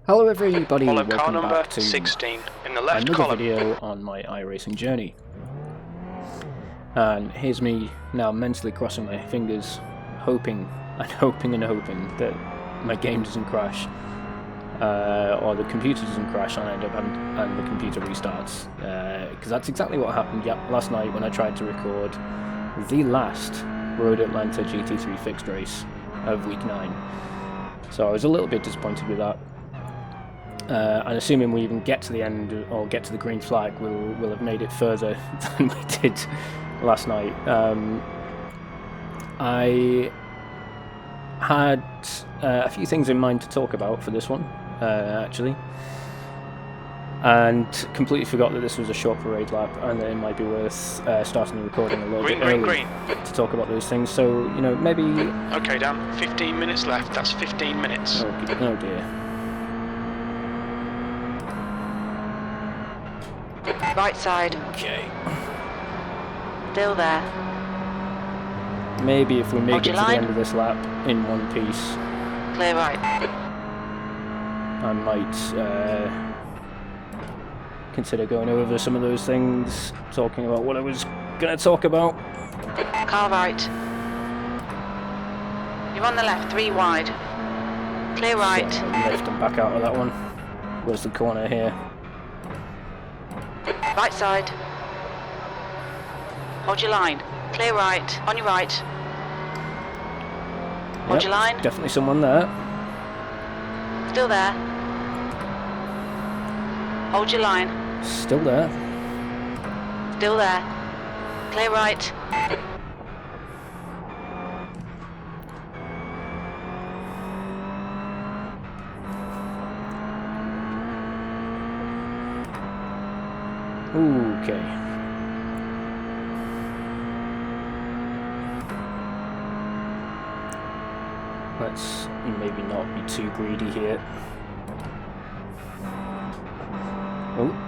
Hello everybody, Follow car welcome number back to 16 in the left another column. video on my iRacing journey. And here's me now mentally crossing my fingers, hoping that my game doesn't crash, or the computer doesn't crash and I end up and the computer restarts. Because that's exactly what happened last night when I tried to record the last Road Atlanta GT3 fixed race of week 9. So I was a little bit disappointed with that. And assuming we even get to the end or get to the green flag, we'll have made it further than we did last night. I had a few things in mind to talk about for this one, actually, and completely forgot that this was a short parade lap and that it might be worth starting the recording a little bit early to talk about those things. So, you know, maybe... Okay, Dan, 15 minutes left. That's 15 minutes. Oh dear. Right side. Okay. Still there. Maybe if we make it to the line. end of this lap in one piece, Clear right. I might consider going over some of those things, talking about what I was going to talk about. Car right. You're on the left, 3 wide. Clear right. So I'll lift and back out of that one. Where's the corner here? Right side. Hold your line. Clear right. On your right. Hold your line. Definitely someone there. Still there. Hold your line. Still there. Still there. Clear right. Okay. Let's maybe not be too greedy here. Oh.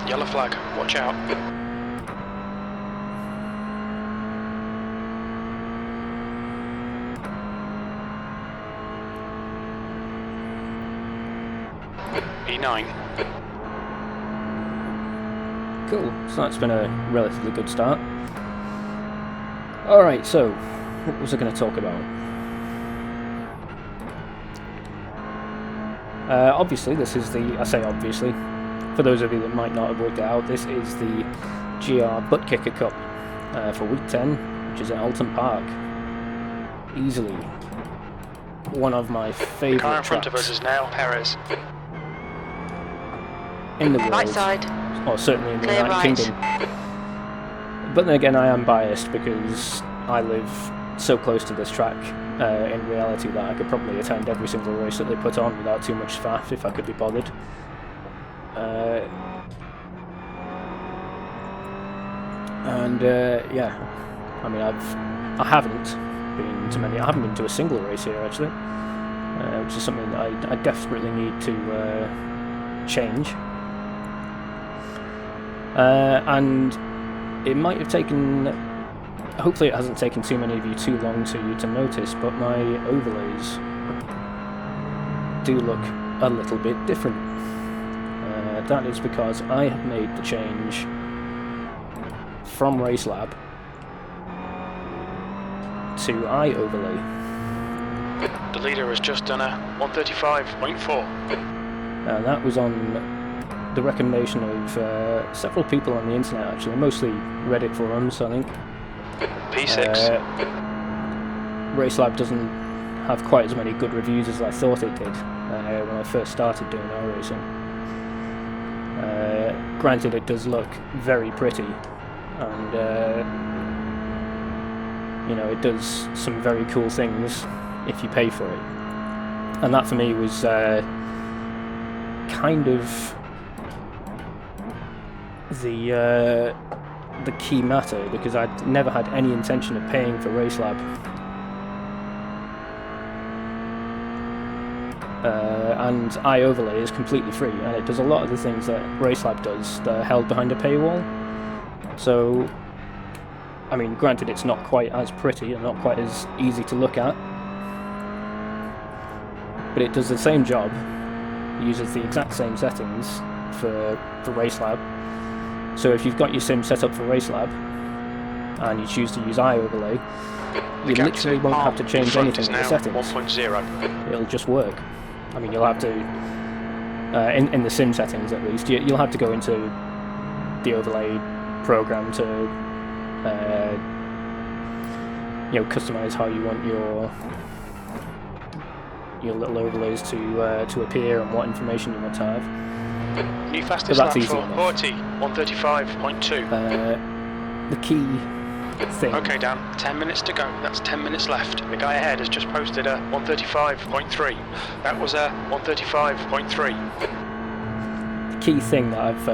Yellow flag, watch out. E9. Cool, so that's been a relatively good start. Alright, so, what was I going to talk about? Obviously, this is I say obviously, for those of you that might not have worked it out, this is the GR Buttkicker Cup for week 10, which is at Oulton Park. Easily one of my favourite The car in front of tracks us is now Perez. in the world. Right side. Or certainly in the Clear United right. Kingdom. But then again, I am biased because I live so close to this track in reality that I could probably attend every single race that they put on without too much faff if I could be bothered. Yeah, I mean, I haven't been to a single race here actually, which is something that I desperately need to change. And it might have taken, hopefully it hasn't taken too many of you too long to notice, but my overlays do look a little bit different. That is because I have made the change from RaceLab to iOverlay. The leader has just done a 135.4. And that was on the recommendation of several people on the internet, actually, mostly Reddit forums, I think. P6. RaceLab doesn't have quite as many good reviews as I thought it did when I first started doing iRacing. Granted, it does look very pretty, and you know, it does some very cool things if you pay for it. And that for me was kind of the key matter, because I'd never had any intention of paying for RaceLab and iOverlay is completely free, and it does a lot of the things that RaceLab does. They're held behind a paywall. So, I mean, granted, it's not quite as pretty and not quite as easy to look at, but it does the same job. It uses the exact same settings for RaceLab. So if you've got your sim set up for RaceLab and you choose to use iOverlay, you literally won't have to change anything in the settings. 1.0. It'll just work. I mean, you'll have to, in the sim settings at least, you'll have to go into the overlay program to, customize how you want your little overlays to appear and what information you want to have. New fastest lap for 40, 135.2. The key thing. Okay, Dan, 10 minutes to go. That's 10 minutes left. The guy ahead has just posted a 135.3. That was a 135.3. The key thing that I've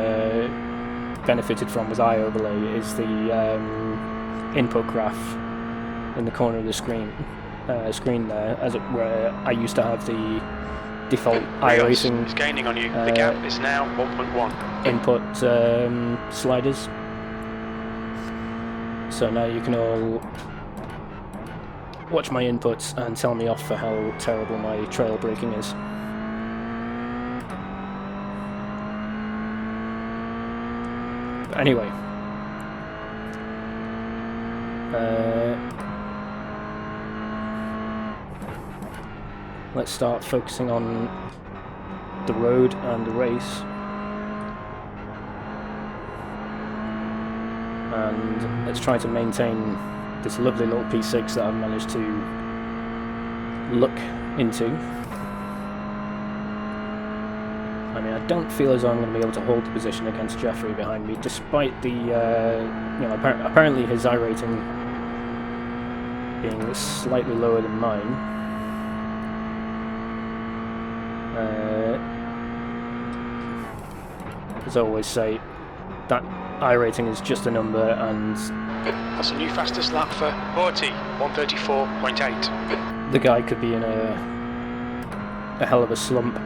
benefited from with iOverlay is the input graph in the corner of the screen there, where I used to have the default iRacing is gaining on you. The gap is now 1.1. Input sliders. So now you can all watch my inputs and tell me off for how terrible my trail braking is. But anyway, let's start focusing on the road and the race. And let's try to maintain this lovely little P6 that I've managed to look into. I mean, I don't feel as though I'm going to be able to hold the position against Jeffrey behind me, despite the, apparently his iRating being slightly lower than mine. As I always say, that iRating is just a number, and that's a new fastest lap for 40, 134.8. The guy could be in a hell of a slump.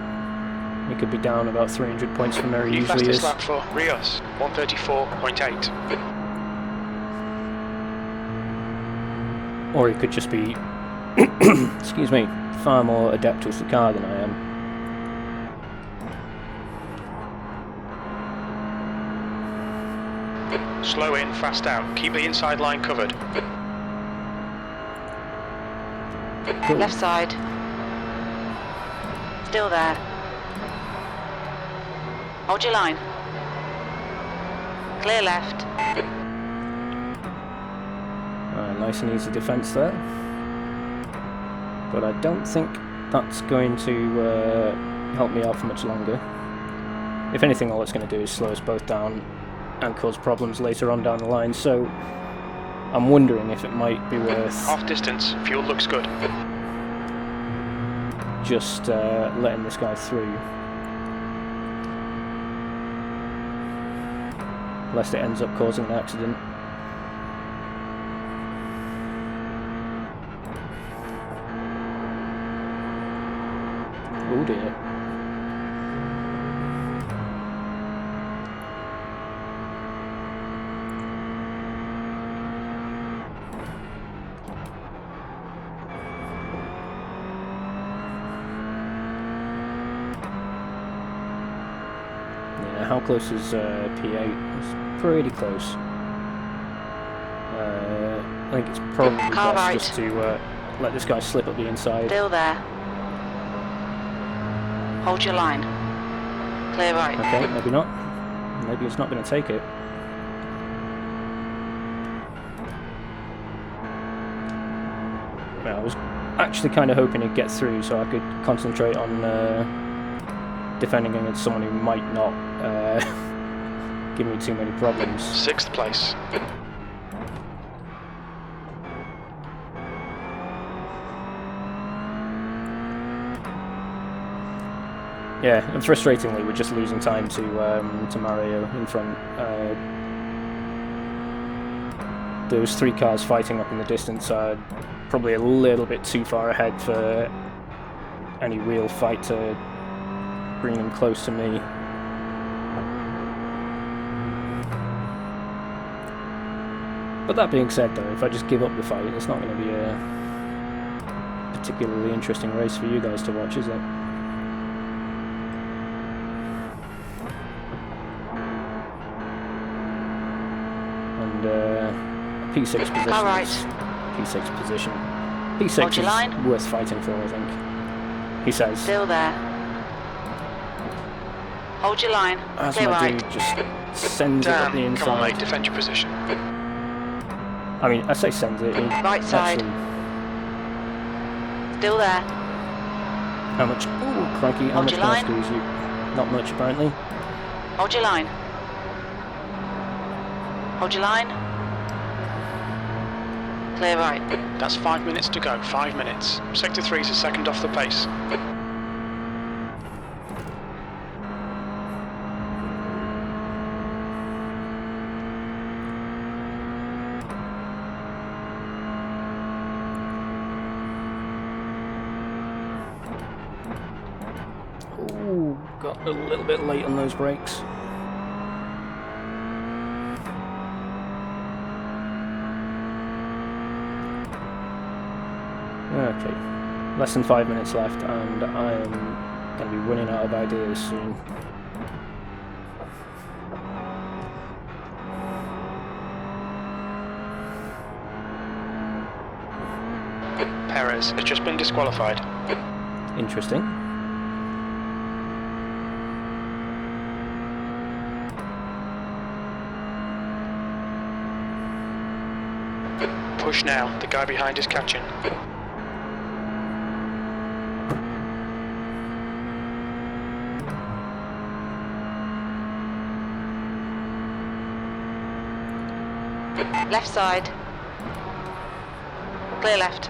He could be down about 300 points from where he usually is. New fastest lap for Rios, 134.8. Or he could just be, excuse me, far more adept with the car than I am. Slow in, fast out. Keep the inside line covered. Cool. Left side. Still there. Hold your line. Clear left. Nice and easy defence there. But I don't think that's going to help me out for much longer. If anything, all it's going to do is slow us both down and cause problems later on down the line, so I'm wondering if it might be worth half distance, fuel looks good, just letting this guy through, lest it ends up causing an accident. Oh dear. How close is P8? It's pretty close. I think it's probably best right. just to let this guy slip up the inside. Still there. Hold your line. Clear right. Okay, maybe not. Maybe it's not going to take it. Well, I was actually kind of hoping he'd get through so I could concentrate on defending against someone who might not give me too many problems. 6th place. Yeah, and frustratingly, we're just losing time to Mario in front. Those 3 cars fighting up in the distance are probably a little bit too far ahead for any real fight to bring them close to me. But that being said, though, if I just give up the fight, it's not going to be a particularly interesting race for you guys to watch, is it? And P6 position. All right. P6 position. P6 is line. worth fighting for, I think. He says. Still there. Hold your line. As Clear my right. dude just sends it up the Dan, come on, mate, inside. defend your position. I mean, I say sends it. He Right side. actually- Still there. How much? Ooh, crikey! How Hold much your can I line. squeeze you? Not much, apparently. Hold your line. Hold your line. Clear right. That's 5 minutes to go, 5 minutes. Sector 3 is a second off the pace. Ooh, got a little bit late on those brakes. Okay, less than 5 minutes left, and I am going to be running out of ideas soon. Perez has just been disqualified. Interesting. Push now, the guy behind is catching. Left side. Clear left.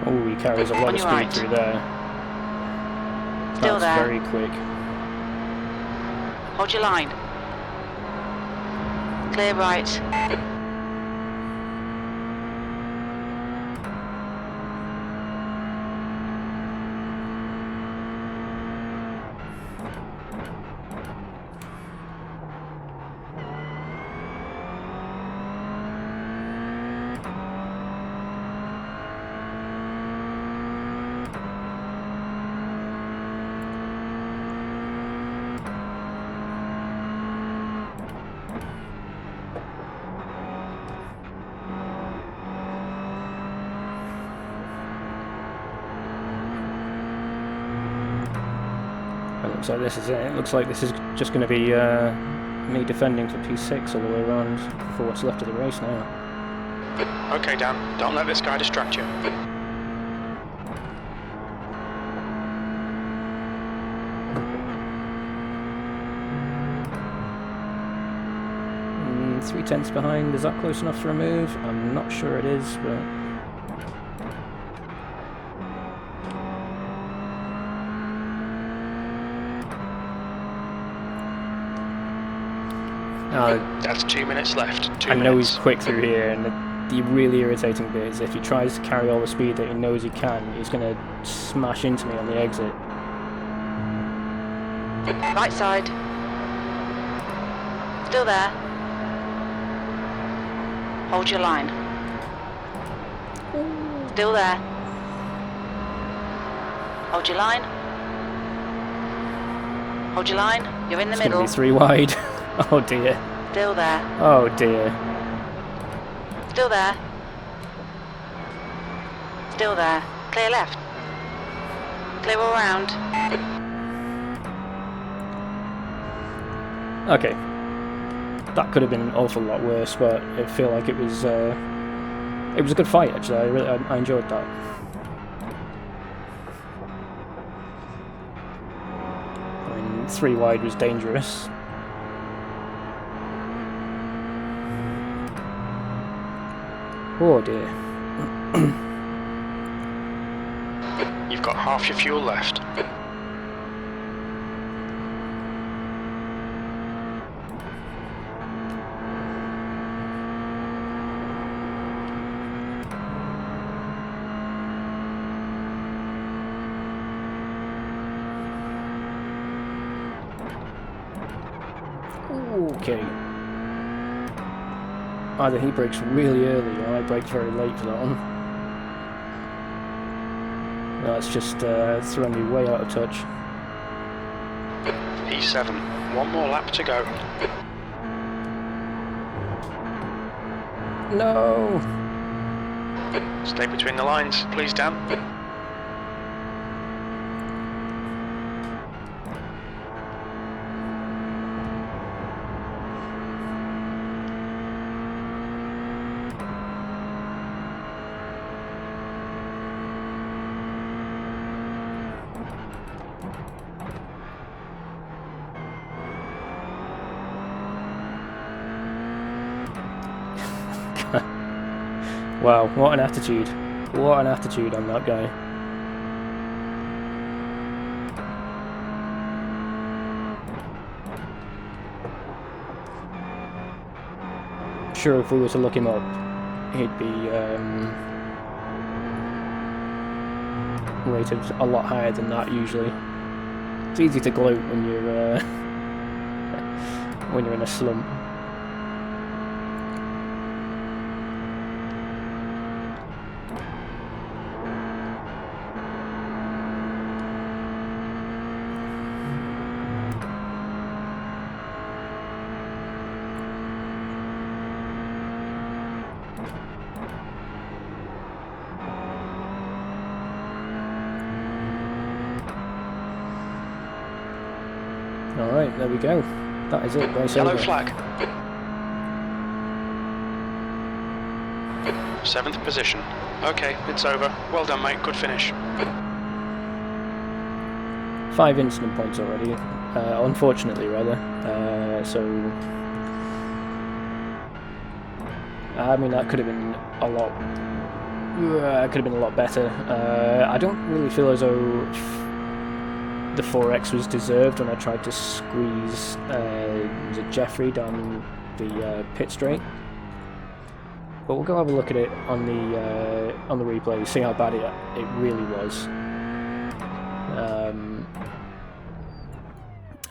Oh, he carries a lot On of your speed right. through there. Still That's there. very quick. Hold your line. Clear right. It looks like this is it. It looks like this is just going to be me defending for P6 all the way around for what's left of the race now. Okay, Dan, don't let this guy distract you. Mm, 3/10 behind. Is that close enough for a move? I'm not sure it is, but... That's 2 minutes left. 2 I minutes. know he's quick through here, and the really irritating bit is if he tries to carry all the speed that he knows he can, he's going to smash into me on the exit. Right side. Still there. Hold your line. Still there. Hold your line. Hold your line. You're in the It's going to middle. be 3 wide. Oh dear. Still there. Oh dear. Still there. Still there. Clear left. Clear all round. Okay. That could have been an awful lot worse, but I feel like it was a good fight actually. I enjoyed that. I mean, 3 wide was dangerous. Oh dear. You've got half your fuel left. Okay. Either he brakes really early or I braked very late for that one. That's just throwing me way out of touch. P7. One more lap to go. No! Stay between the lines, please, Dan. Wow, what an attitude. What an attitude on that guy. Sure, if we were to look him up, he'd be rated a lot higher than that usually. It's easy to gloat when you're when you're in a slump. Alright, there we go. That is it, race Yellow over. flag. 7th position. Okay, it's over. Well done, mate. Good finish. 5 incident points already, unfortunately rather. So I mean that could have been a lot. Could have been a lot better. I don't really feel as though the 4X was deserved when I tried to squeeze was it Jeffrey down the pit straight. But we'll go have a look at it on the replay, see how bad it really was,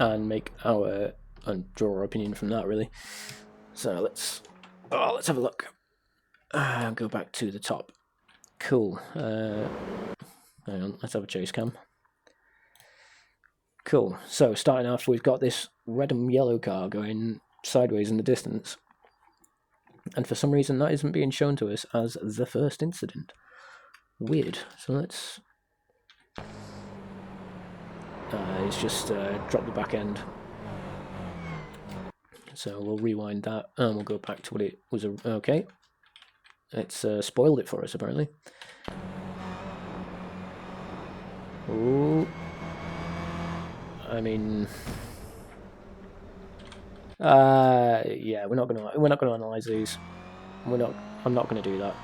and make our and draw our opinion from that really. So let's have a look. Go back to the top. Cool. Hang on, let's have a chase cam. Cool. So starting off, we've got this red and yellow car going sideways in the distance, and for some reason that isn't being shown to us as the first incident. Weird. So let's. It's just drop the back end. So we'll rewind that and we'll go back to what it was. Okay. It's spoiled it for us apparently. Ooh. I mean, yeah, we're not gonna analyze these. I'm not gonna do that.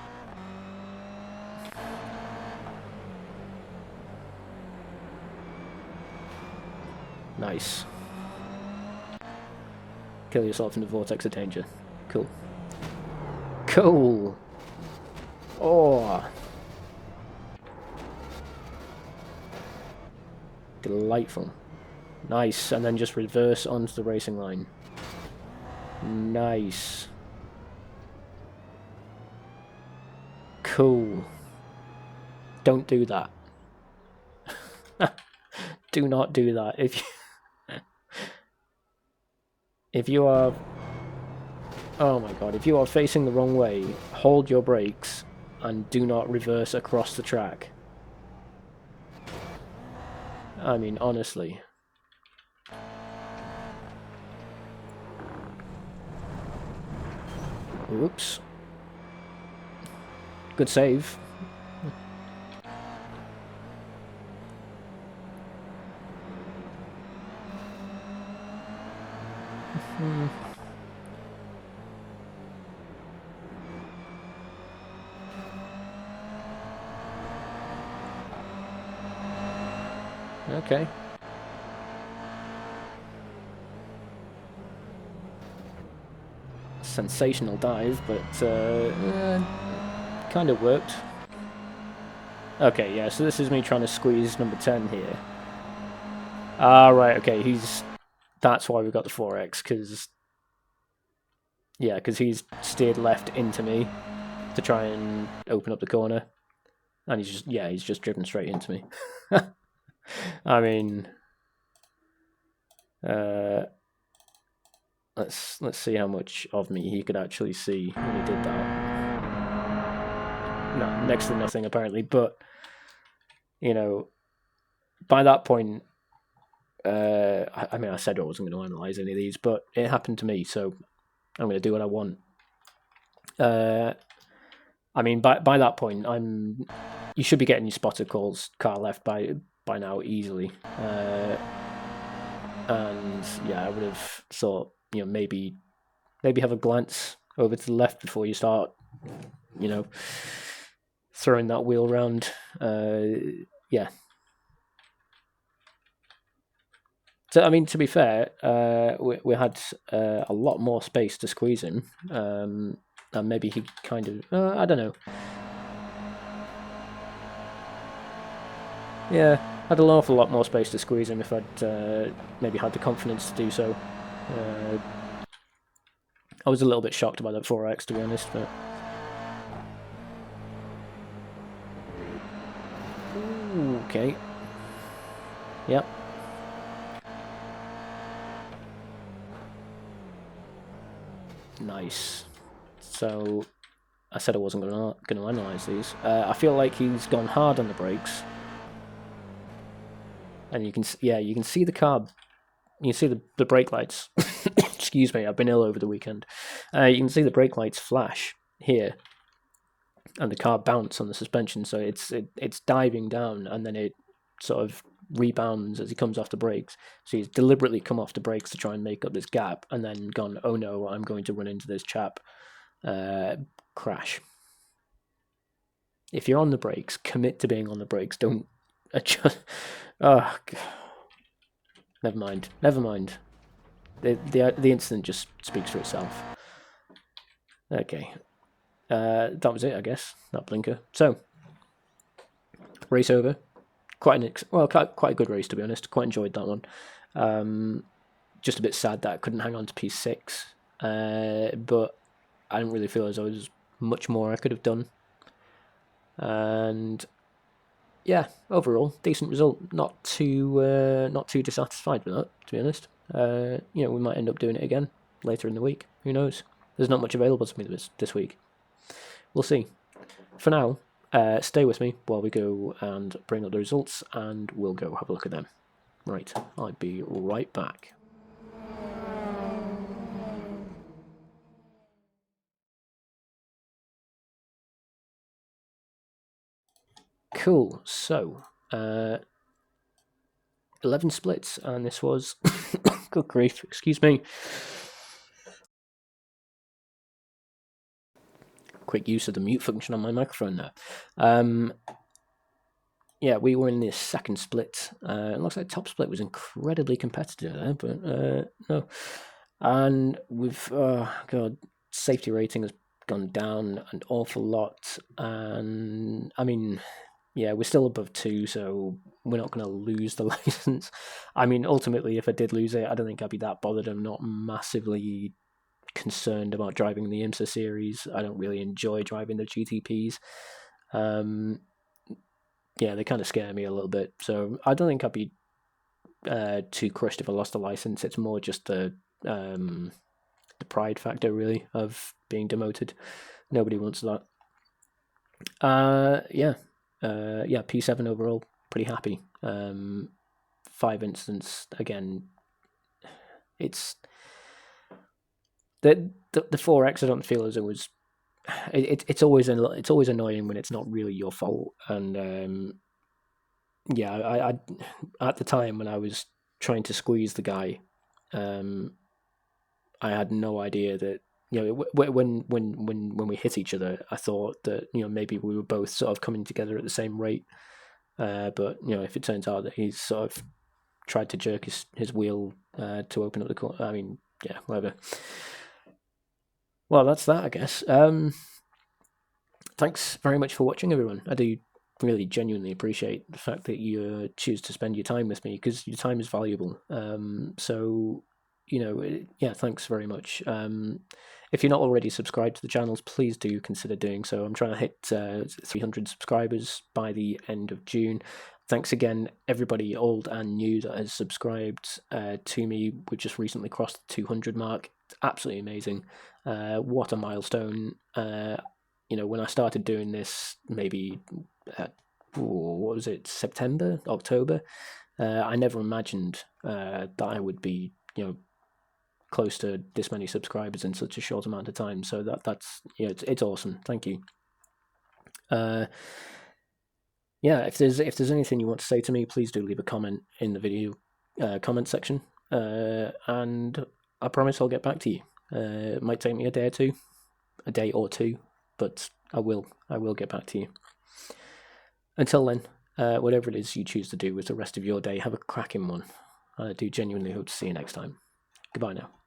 Nice. Kill yourself in the vortex of danger. Cool. Cool. Oh. Delightful. Nice, and then just reverse onto the racing line. Nice. Cool. Don't do that. Do not do that. If you are... Oh my god, if you are facing the wrong way, hold your brakes and do not reverse across the track. I mean, honestly. Oops. Good save. Okay. Sensational dive, but kind of worked. Okay, yeah, so this is me trying to squeeze number 10 here. Ah, right, okay, that's why we got the 4x, because... Yeah, because he's steered left into me to try and open up the corner. And he's just driven straight into me. I mean... let's see how much of me he could actually see when he did that. No, next to nothing, apparently, but... You know, by that point... I mean, I said I wasn't going to analyse any of these, but it happened to me, so I'm going to do what I want. I mean, by that point, you should be getting your spotter calls car left by now easily. And yeah, I would have thought, you know, maybe have a glance over to the left before you start, you know, throwing that wheel around. Yeah. So, I mean, to be fair, we had a lot more space to squeeze him. And maybe he kind of... I don't know. Yeah, had an awful lot more space to squeeze him if I'd maybe had the confidence to do so. I was a little bit shocked by that 4x, to be honest, but... Ooh, okay. Yep. Nice. So, I said I wasn't going to analyse these. I feel like he's gone hard on the brakes. And you can see the car. You can see the brake lights. Excuse me, I've been ill over the weekend. You can see the brake lights flash here, and the car bounce on the suspension. So it's diving down, and then it sort of rebounds as he comes off the brakes. So he's deliberately come off the brakes to try and make up this gap, and then gone, oh no, I'm going to run into this chap. Crash. If you're on the brakes, commit to being on the brakes. Don't adjust. Oh, God. Never mind. The incident just speaks for itself. Okay. That was it, I guess. That blinker. So, race over. Quite a good race, to be honest. Quite enjoyed that one. Just a bit sad that I couldn't hang on to P6. But I didn't really feel as though there was much more I could have done. And yeah, overall, decent result. Not too dissatisfied with that, to be honest. You know, we might end up doing it again later in the week. Who knows? There's not much available to me this week. We'll see. For now, stay with me while we go and bring up the results, and we'll go have a look at them. Right, I'll be right back. Cool, so 11 splits, and this was good grief, excuse me. Quick use of the mute function on my microphone there. Yeah, we were in this second split. It looks like top split was incredibly competitive there, but no. And we've safety rating has gone down an awful lot, and I mean, yeah, we're still above 2, so we're not going to lose the license. I mean, ultimately, if I did lose it, I don't think I'd be that bothered. I'm not massively concerned about driving the IMSA series. I don't really enjoy driving the GTPs. Yeah, they kind of scare me a little bit. So I don't think I'd be too crushed if I lost the license. It's more just the pride factor, really, of being demoted. Nobody wants that. Yeah, P7 overall, pretty happy. 5 incidents again. It's the 4x. I don't feel as it was. It's always annoying when it's not really your fault. And yeah, I at the time when I was trying to squeeze the guy, I had no idea that, you know, when we hit each other, I thought that, you know, maybe we were both sort of coming together at the same rate. But if it turns out that he's sort of tried to jerk his wheel to open up the corner, I mean, yeah, whatever. Well, that's that, I guess. Thanks very much for watching, everyone. I do really genuinely appreciate the fact that you choose to spend your time with me, because your time is valuable. So, yeah, thanks very much. If you're not already subscribed to the channels, please do consider doing so. I'm trying to hit 300 subscribers by the end of June. Thanks again, everybody, old and new, that has subscribed to me. We just recently crossed the 200 mark. It's absolutely amazing. What a milestone. When I started doing this, maybe what was it, September, October? I never imagined that I would be, close to this many subscribers in such a short amount of time. So that's it's awesome. Thank you. Yeah, if there's anything you want to say to me, please do leave a comment in the video comment section, and I promise I'll get back to you. It might take me a day or two, but I will get back to you. Until then, whatever it is you choose to do with the rest of your day, have a cracking one. I do genuinely hope to see you next time. Goodbye now.